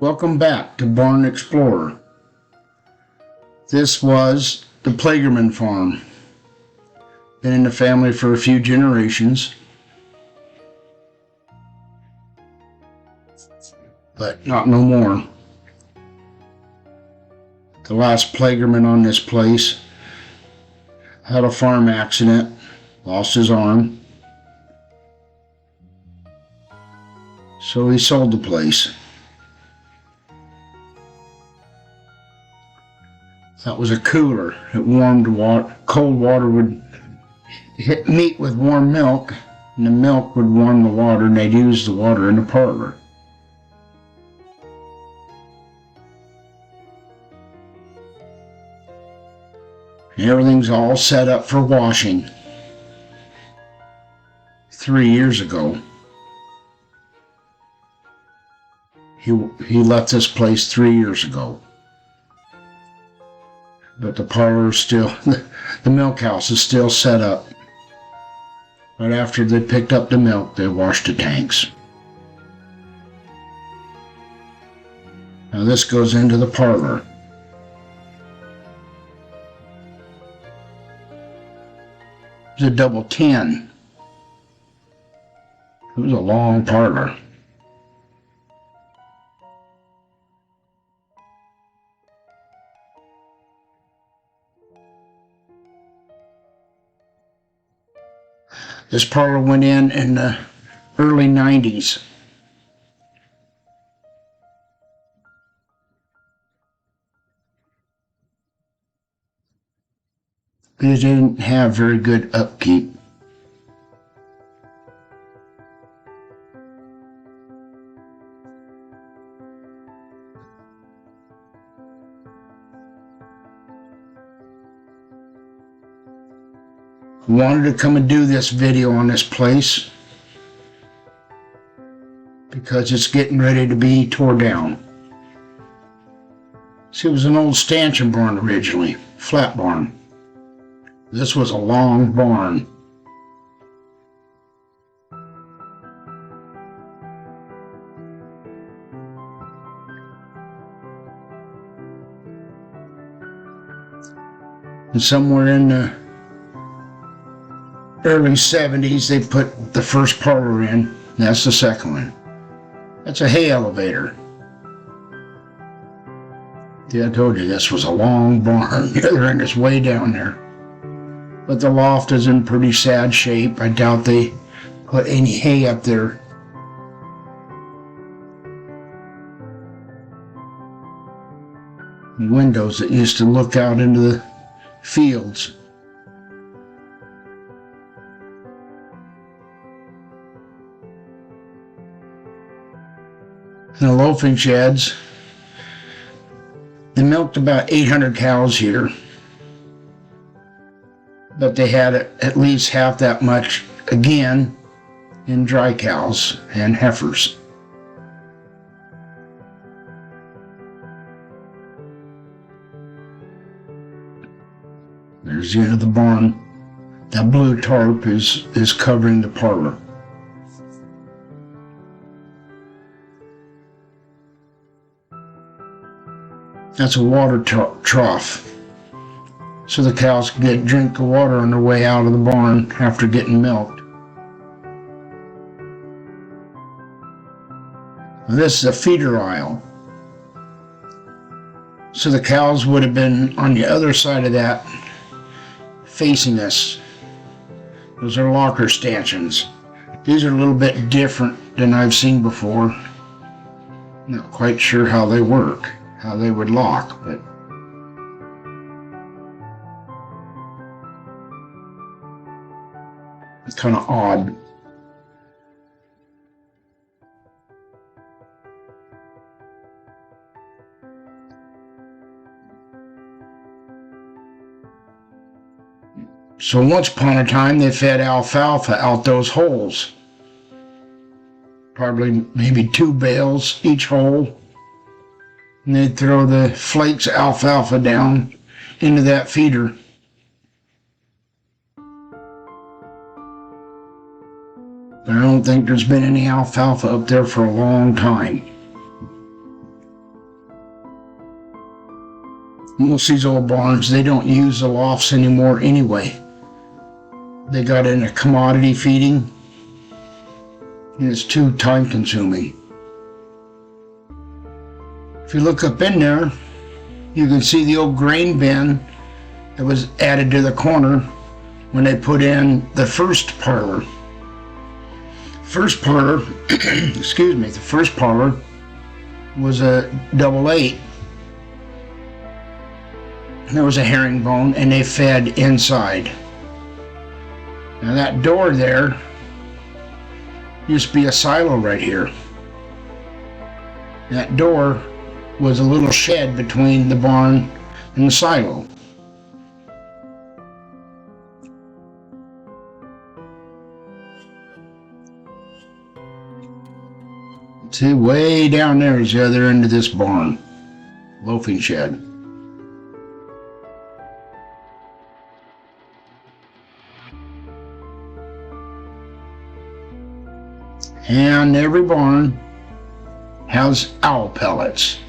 Welcome back to Barn Explorer. This was the Plagerman Farm. Been in the family for a few generations, but not no more. The last Plagerman on this place had a farm accident, lost his arm, so he sold the place. That was a cooler. It warmed water. Cold water would hit meat with warm milk, and the milk would warm the water, and they'd use the water in the parlor. And everything's all set up for washing. 3 years ago, he left this place 3 years ago. But the parlor is still, the milk house is still set up. Right after they picked up the milk, they washed the tanks. Now this goes into the parlor. It's a double 10. It was a long parlor. This parlor went in the early 90s. It didn't have very good upkeep. Wanted to come and do this video on this place because it's getting ready to be tore down. See, it was an old stanchion barn originally, flat barn. This was a long barn. And somewhere in the early 70s, they put the first parlor in. That's the second one. That's a hay elevator. Yeah, I told you this was a long barn. The other end is way down there. But the loft is in pretty sad shape. I doubt they put any hay up there. Windows that used to look out into the fields. And the loafing sheds. They milked about 800 cows here, but they had at least half that much again in dry cows and heifers. There's the end of the barn. That blue tarp is covering the parlor. That's a water trough, so the cows can drink the water on their way out of the barn after getting milked. This is a feeder aisle, so the cows would have been on the other side of that, facing us. Those are locker stanchions. These are a little bit different than I've seen before. Not quite sure how they work, how they would lock, but it's kind of odd. So once upon a time they fed alfalfa out those holes. Probably maybe 2 bales each hole. And they'd throw the flakes of alfalfa down into that feeder. But I don't think there's been any alfalfa up there for a long time. Most of these old barns, they don't use the lofts anymore anyway. They got into commodity feeding, and it's too time consuming. If you look up in there, you can see the old grain bin that was added to the corner when they put in the first parlor. First parlor, excuse me, the first parlor was a 888. There was a herringbone and they fed inside. Now that door there used to be a silo right here. That door was a little shed between the barn and the silo. See, way down there is the other end of this barn, loafing shed. And every barn has owl pellets.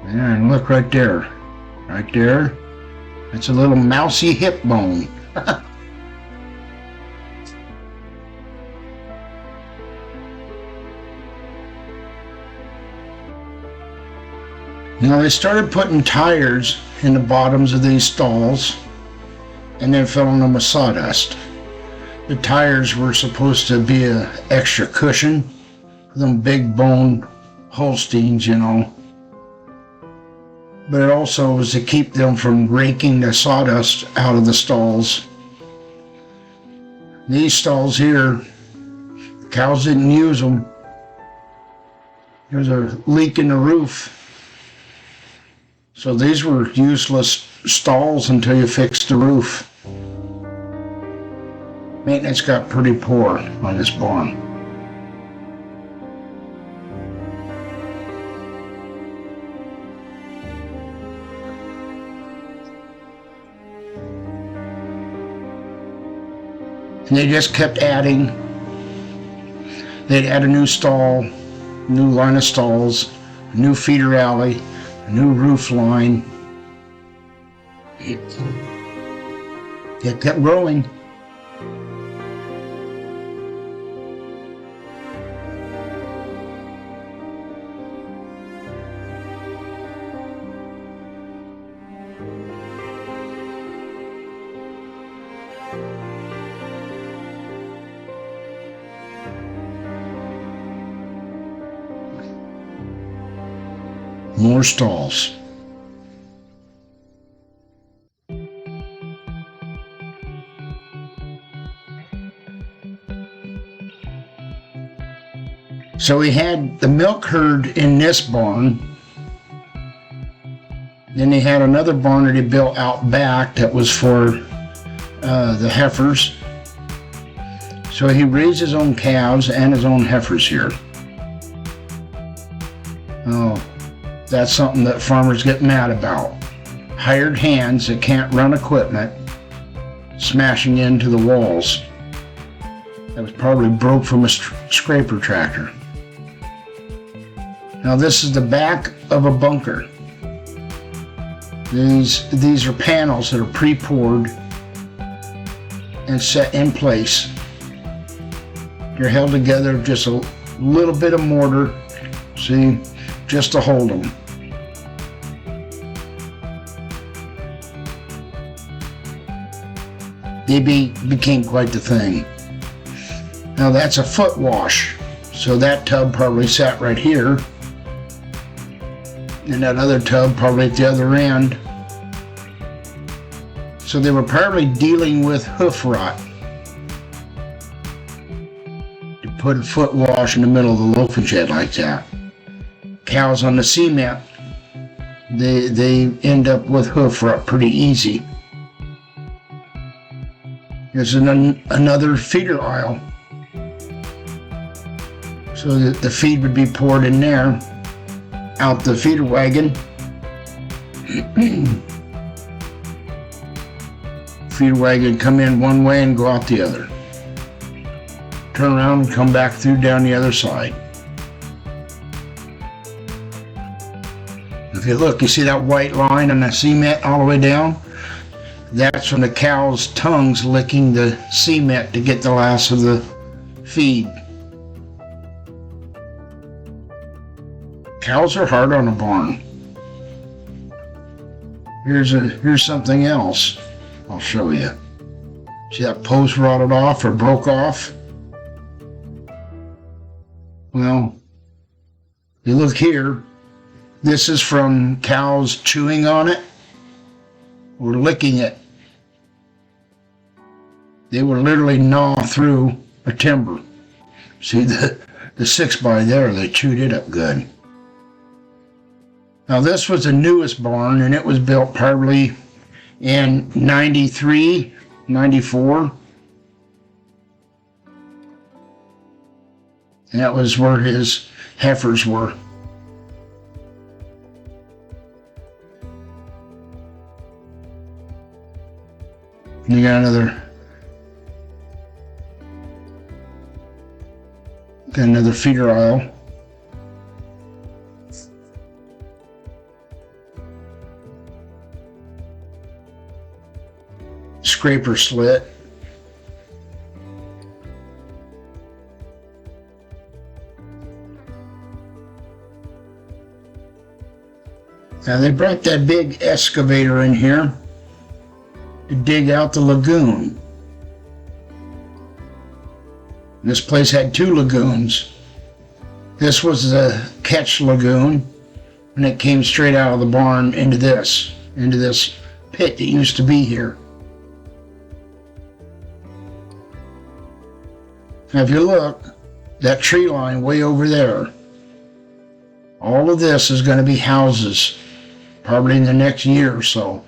And look right there. Right there. That's a little mousy hip bone. Now they started putting tires in the bottoms of these stalls and then filling them with sawdust. The tires were supposed to be an extra cushion for them big bone Holsteins, you know. But it also was to keep them from raking the sawdust out of the stalls. These stalls here, cows didn't use them. There was a leak in the roof. So these were useless stalls until you fixed the roof. Maintenance got pretty poor on this barn. And they just kept adding. They'd add a new stall, new line of stalls, a new feeder alley, a new roof line. It kept growing. More stalls. So we had the milk herd in this barn. Then they had another barn that he built out back that was for the heifers. So he raised his own calves and his own heifers here. Oh, that's something that farmers get mad about. Hired hands that can't run equipment smashing into the walls. That was probably broke from a scraper tractor. Now this is the back of a bunker. These are panels that are pre-poured and set in place. They're held together with just a little bit of mortar, see, just to hold them. They became quite the thing. Now that's a foot wash, so that tub probably sat right here, and that other tub probably at the other end. So they were probably dealing with hoof rot to put a foot wash in the middle of the loafing shed like that. Cows on the cement, they end up with hoof rot pretty easy. There's another feeder aisle, so that the feed would be poured in there, out the feeder wagon. Feeder wagon come in one way and go out the other. Turn around and come back through down the other side. If you look, you see that white line on the cement all the way down? That's from the cow's tongues licking the cement to get the last of the feed. Cows are hard on a barn. Here's something else I'll show you. See that post rotted off or broke off? Well, you look here, this is from cows chewing on it or licking it. They would literally gnaw through a timber. See the 6x there, they chewed it up good. Now this was the newest barn, and it was built probably in 93, 94. And that was where his heifers were. And you got another feeder aisle. Scraper slit. Now they brought that big excavator in here to dig out the lagoon. This place had 2 lagoons. This was the catch lagoon, and it came straight out of the barn into this pit that used to be here. Now if you look, that tree line way over there, all of this is going to be houses, probably in the next year or so.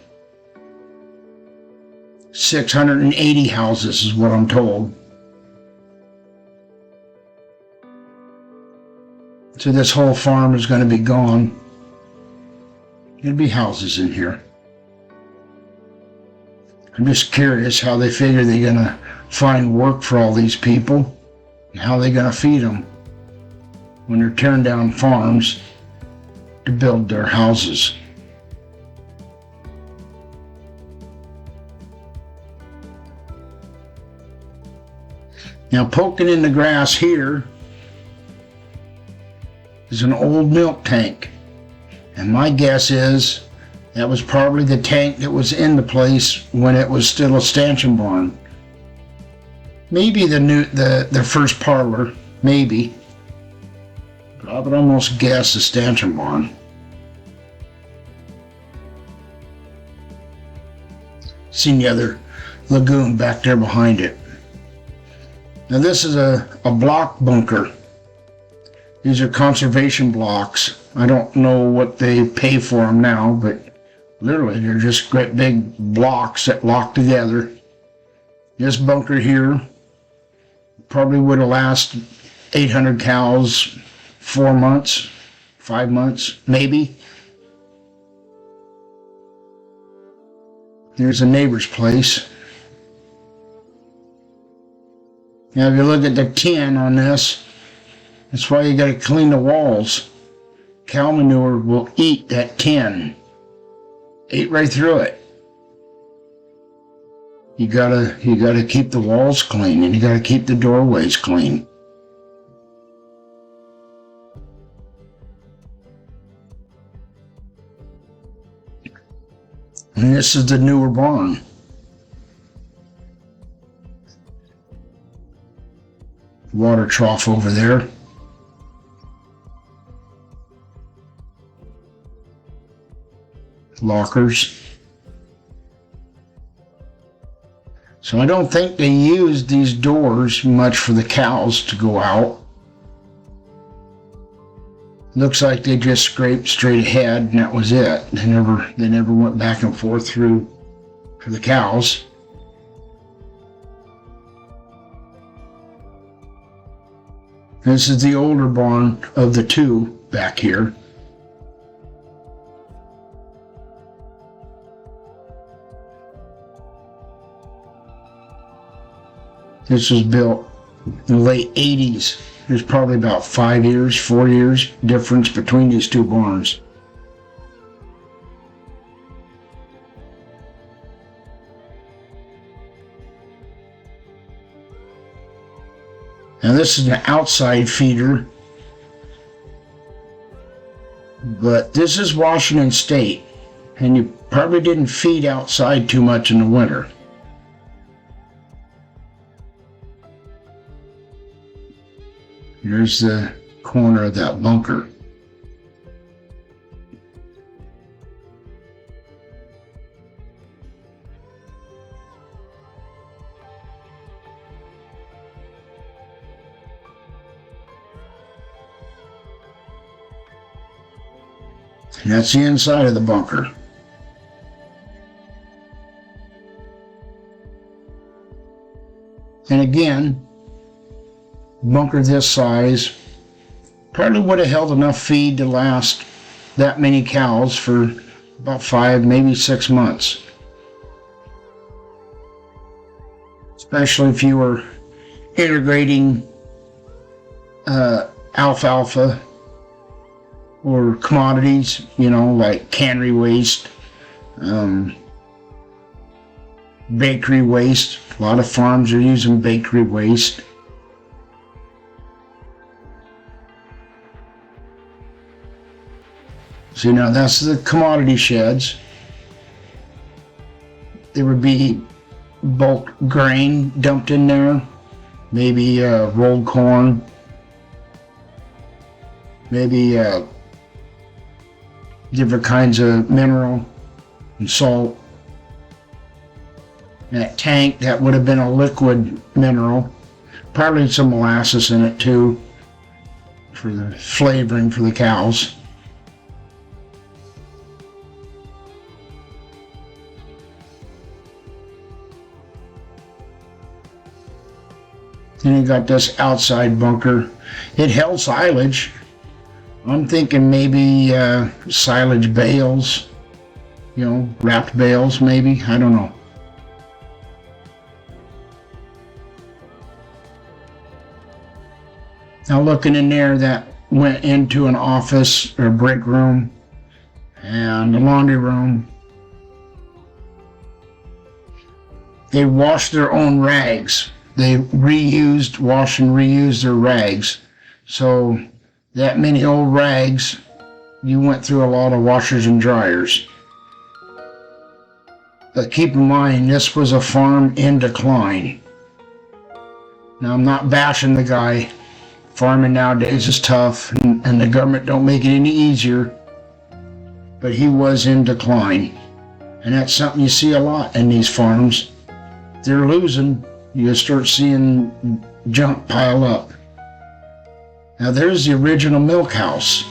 680 houses is what I'm told. So this whole farm is going to be gone. There'll be houses in here. I'm just curious how they figure they're going to find work for all these people and how they're going to feed them when they're tearing down farms to build their houses. Now poking in the grass here is an old milk tank, and my guess is that was probably the tank that was in the place when it was still a stanchion barn. Maybe the first parlor, maybe. But I would almost guess a stanchion barn. Seen the other lagoon back there behind it. Now this is a block bunker. These are conservation blocks. I don't know what they pay for them now, but literally they're just great big blocks that lock together. This bunker here probably would have lasted 800 cows, 4 months, 5 months, maybe. Here's a neighbor's place. Now if you look at the tin on this, that's why you got to clean the walls. Cow manure will eat that tin. Eat right through it. You gotta keep the walls clean, and you gotta keep the doorways clean. And this is the newer barn. Water trough over there. Lockers. So I don't think they used these doors much for the cows to go out. Looks like they just scraped straight ahead and that was it. They never went back and forth through for the cows. This is the older barn of the 2 back here. This was built in the late 80s. There's probably about 5 years, 4 years difference between these 2 barns. Now this is an outside feeder, but this is Washington State, and you probably didn't feed outside too much in the winter. Here's the corner of that bunker. And that's the inside of the bunker. And again, bunker this size probably would have held enough feed to last that many cows for about 5, maybe 6 months. Especially if you were integrating alfalfa or commodities, you know, like cannery waste, bakery waste. A lot of farms are using bakery waste. So now that's the commodity sheds. There would be bulk grain dumped in there, maybe rolled corn, maybe different kinds of mineral and salt. And that tank, that would have been a liquid mineral, probably some molasses in it too, for the flavoring for the cows. Then you got this outside bunker. It held silage. I'm thinking maybe silage bales, you know, wrapped bales maybe, I don't know. Now looking in there, that went into an office or break room and a laundry room. They washed their own rags. They washed and reused their rags. So that many old rags, you went through a lot of washers and dryers. But keep in mind, this was a farm in decline. Now I'm not bashing the guy. Farming nowadays is tough, and the government don't make it any easier. But he was in decline. And that's something you see a lot in these farms. They're losing. You start seeing junk pile up. Now there's the original milk house.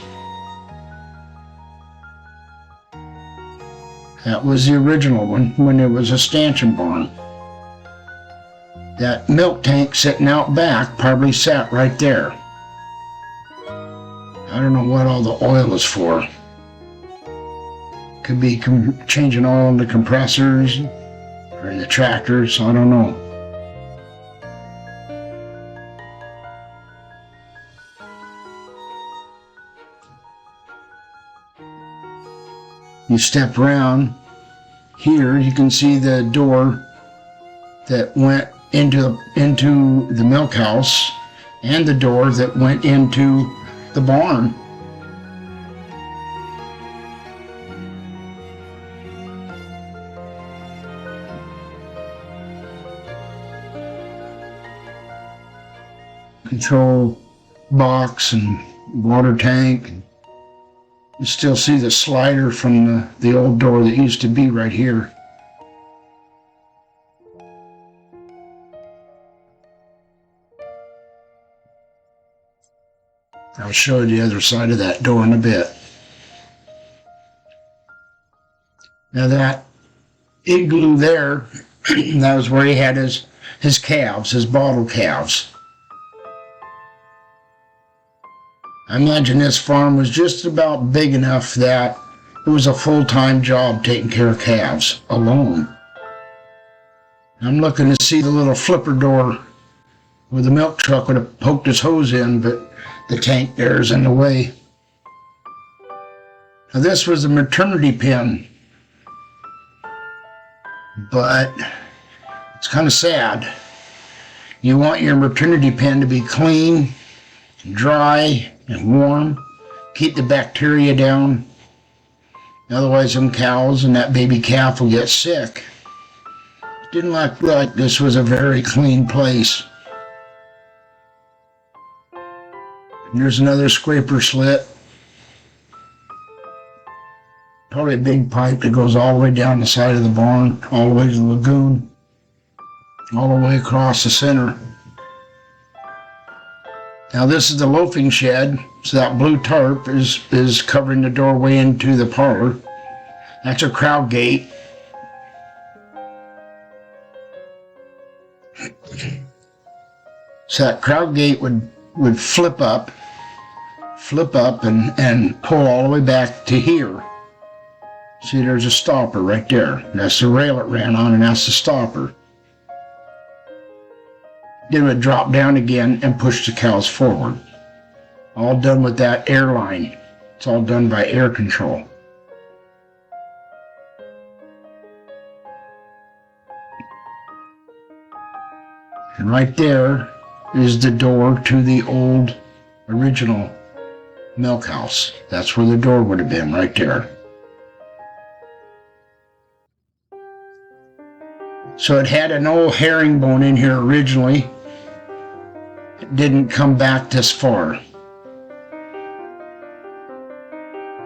That was the original one when it was a stanchion barn. That milk tank sitting out back probably sat right there. I don't know what all the oil is for. Could be changing oil in the compressors or in the tractors, I don't know. You step around here, you can see the door that went into the milk house and the door that went into the barn. Control box and water tank. You still see the slider from the old door that used to be right here. I'll show you the other side of that door in a bit. Now that igloo there, that was where he had his calves, his bottle calves. I imagine this farm was just about big enough that it was a full-time job taking care of calves alone. I'm looking to see the little flipper door where the milk truck would have poked his hose in, but the tank there is in the way. Now this was a maternity pen, but it's kind of sad. You want your maternity pen to be clean, dry, and warm. Keep the bacteria down. Otherwise, them cows and that baby calf will get sick. Didn't look like this was a very clean place. There's another scraper slit. Probably a big pipe that goes all the way down the side of the barn, all the way to the lagoon, all the way across the center. Now this is the loafing shed, so that blue tarp is covering the doorway into the parlor. That's a crowd gate. So that crowd gate would flip up and pull all the way back to here. See, there's a stopper right there. That's the rail it ran on, and that's the stopper. Then it would drop down again and push the cows forward. All done with that air line. It's all done by air control. And right there is the door to the old original milk house. That's where the door would have been, right there. So it had an old herringbone in here originally. It didn't come back this far.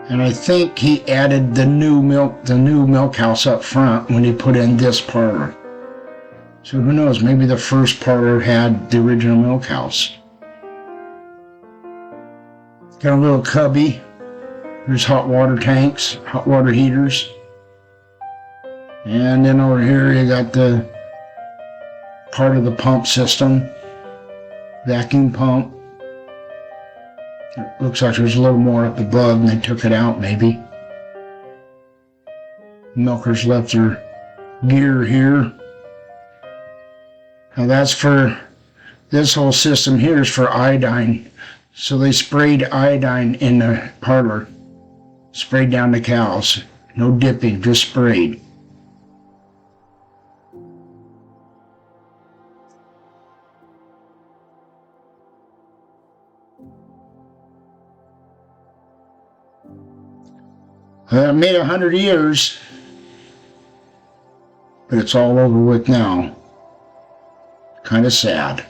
And I think he added the new milk house up front when he put in this parlor. So who knows, maybe the first parlor had the original milk house. Got a little cubby. There's hot water tanks, hot water heaters. And then over here you got the part of the pump system, vacuum pump. It looks like there's a little more up above and they took it out maybe. Milkers left their gear here. Now that's for, this whole system here is for iodine. So they sprayed iodine in the parlor, sprayed down the cows. No dipping, just sprayed. Made 100 years, but it's all over with now. Kind of sad.